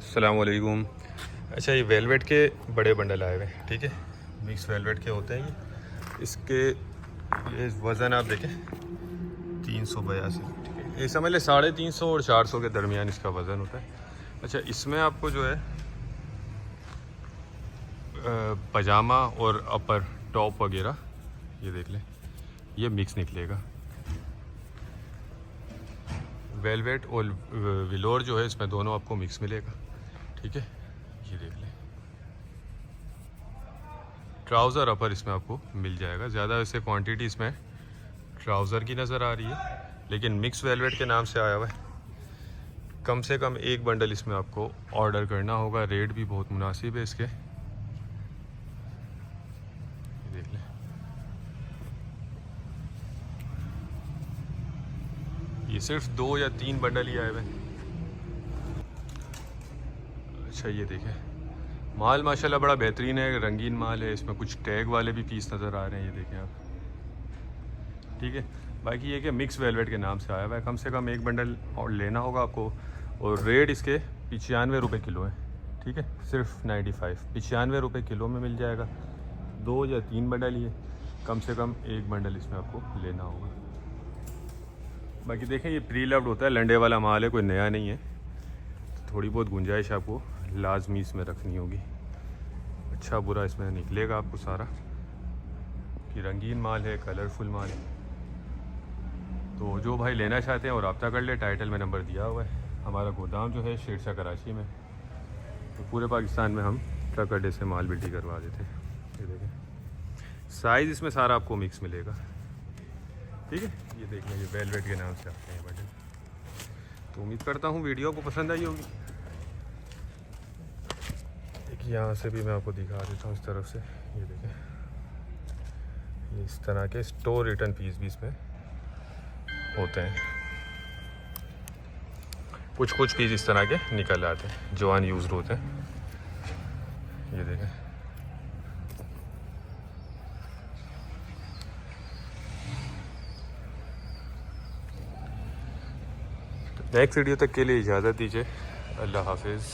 अस्सलाम वालेकुम। अच्छा, ये वेलवेट के बड़े बंडल आए हुए हैं, ठीक है। मिक्स वेलवेट के होते हैं ये। इसके ये वज़न आप देखें 382, ठीक है। ये समझ लें 350 और 400 के दरमियान इसका वज़न होता है। अच्छा, इसमें आपको जो है पजामा और अपर टॉप वगैरह ये देख लें, ये मिक्स निकलेगा। वेलवेट और विलोर जो है इसमें दोनों आपको मिक्स मिलेगा, ठीक है। ये देख लें, ट्राउज़र अपर इसमें आपको मिल जाएगा। ज़्यादा वैसे क्वांटिटी इसमें ट्राउज़र की नज़र आ रही है, लेकिन मिक्स वेलवेट के नाम से आया हुआ है। कम से कम एक बंडल इसमें आपको ऑर्डर करना होगा। रेट भी बहुत मुनासिब है इसके, देख लें। ये सिर्फ 2 या 3 बंडल ही आए हुए हैं। अच्छा, ये देखें, माल माशाल्लाह बड़ा बेहतरीन है, रंगीन माल है। इसमें कुछ टैग वाले भी पीस नज़र आ रहे हैं, ये देखें आप, ठीक है। बाकी ये कि मिक्स वेलवेट के नाम से आया हुआ है। कम से कम एक बंडल और लेना होगा आपको, और रेट इसके 95 रुपये किलो है, ठीक है। सिर्फ 95 रुपये किलो में मिल जाएगा। 2 या 3 बंडल ही है, कम से कम एक बंडल इसमें आपको लेना होगा। बाकी देखें, ये प्री लव्ड होता है, लंडे वाला माल है, कोई नया नहीं है। तो थोड़ी बहुत गुंजाइश आपको लाजमी इसमें रखनी होगी। अच्छा बुरा इसमें निकलेगा आपको सारा, कि रंगीन माल है, कलरफुल माल है। तो जो भाई लेना चाहते हैं वो रब्ता कर ले, टाइटल में नंबर दिया हुआ है। हमारा गोदाम जो है शेरशाह कराची में, तो पूरे पाकिस्तान में हम ट्रक अड्डे से माल बिल्टी करवा देते हैं। ये देखें, साइज़ इसमें सारा आपको मिक्स मिलेगा, ठीक है। ये देख लें, ये वेलवेट के नाम से आते हैं बटन। तो उम्मीद करता हूँ वीडियो को पसंद आई होगी। देखिए, यहाँ से भी मैं आपको दिखा देता हूँ इस तरफ से। ये देखें, ये इस तरह के स्टोर रिटर्न पीस भी इसमें होते हैं। कुछ पीस इस तरह के निकल आते हैं जो अनयूज्ड होते हैं। ये देखें, नेक्स्ट वीडियो तक के लिए इजाज़त दीजिए। अल्लाह हाफिज़।